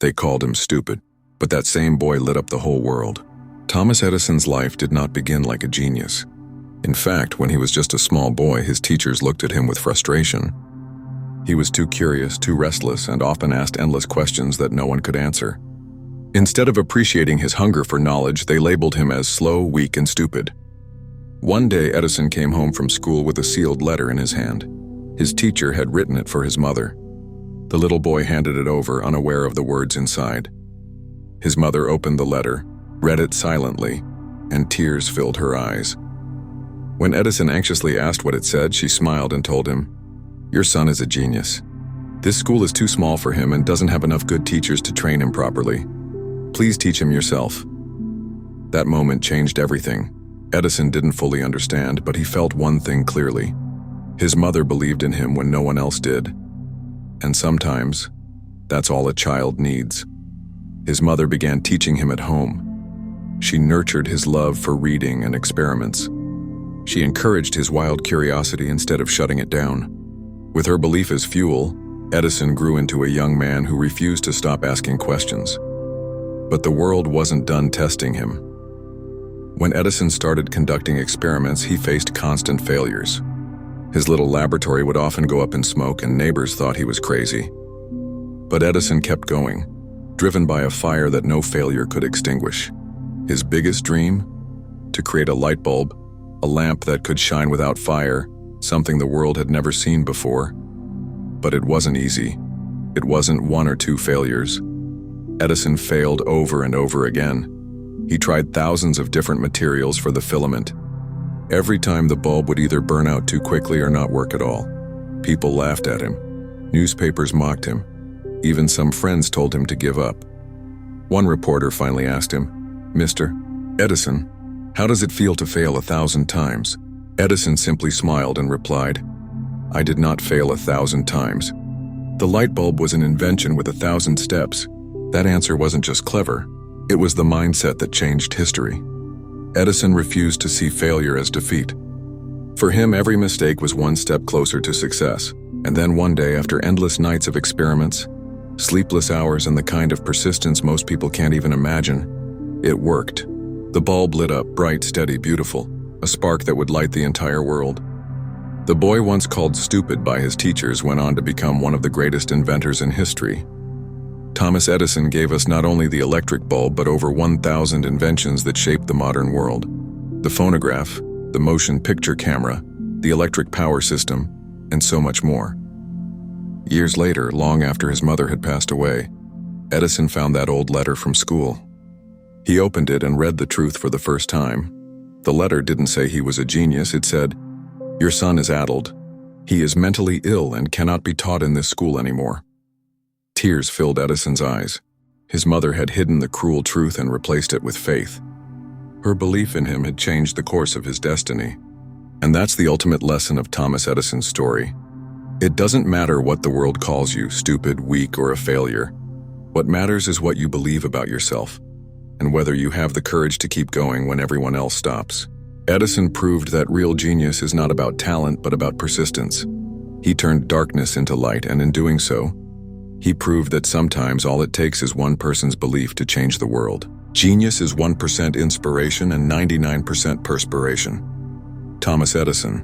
They called him stupid, but that same boy lit up the whole world. Thomas Edison's life did not begin like a genius. In fact, when he was just a small boy, his teachers looked at him with frustration. He was too curious, too restless, and often asked endless questions that no one could answer. Instead of appreciating his hunger for knowledge, they labeled him as slow, weak, and stupid. One day, Edison came home from school with a sealed letter in his hand. His teacher had written it for his mother. The little boy handed it over, unaware of the words inside. His mother opened the letter, read it silently, and tears filled her eyes. When Edison anxiously asked what it said, she smiled and told him, "Your son is a genius. This school is too small for him and doesn't have enough good teachers to train him properly. Please teach him yourself." That moment changed everything. Edison didn't fully understand, but he felt one thing clearly. His mother believed in him when no one else did. And sometimes, that's all a child needs. His mother began teaching him at home. She nurtured his love for reading and experiments. She encouraged his wild curiosity instead of shutting it down. With her belief as fuel, Edison grew into a young man who refused to stop asking questions. But the world wasn't done testing him. When Edison started conducting experiments, he faced constant failures. His little laboratory would often go up in smoke, and neighbors thought he was crazy. But Edison kept going, driven by a fire that no failure could extinguish. His biggest dream? To create a light bulb, a lamp that could shine without fire, something the world had never seen before. But it wasn't easy. It wasn't one or two failures. Edison failed over and over again. He tried thousands of different materials for the filament. Every time the bulb would either burn out too quickly or not work at all. People laughed at him. Newspapers mocked him. Even some friends told him to give up. One reporter finally asked him, "Mr. Edison, how does it feel to fail 1,000 times?" Edison simply smiled and replied, "I did not fail 1,000 times. The light bulb was an invention with 1,000 steps." That answer wasn't just clever. It was the mindset that changed history. Edison refused to see failure as defeat. For him, every mistake was one step closer to success. And then one day, after endless nights of experiments, sleepless hours, and the kind of persistence most people can't even imagine, it worked. The bulb lit up, bright, steady, beautiful, a spark that would light the entire world. The boy once called stupid by his teachers went on to become one of the greatest inventors in history. Thomas Edison gave us not only the electric bulb, but over 1,000 inventions that shaped the modern world. The phonograph, the motion picture camera, the electric power system, and so much more. Years later, long after his mother had passed away, Edison found that old letter from school. He opened it and read the truth for the first time. The letter didn't say he was a genius. It said, "Your son is addled. He is mentally ill and cannot be taught in this school anymore." Tears filled Edison's eyes. His mother had hidden the cruel truth and replaced it with faith. Her belief in him had changed the course of his destiny. And that's the ultimate lesson of Thomas Edison's story. It doesn't matter what the world calls you, stupid, weak, or a failure. What matters is what you believe about yourself, and whether you have the courage to keep going when everyone else stops. Edison proved that real genius is not about talent, but about persistence. He turned darkness into light, and in doing so, he proved that sometimes all it takes is one person's belief to change the world. Genius is 1% inspiration and 99% perspiration. Thomas Edison.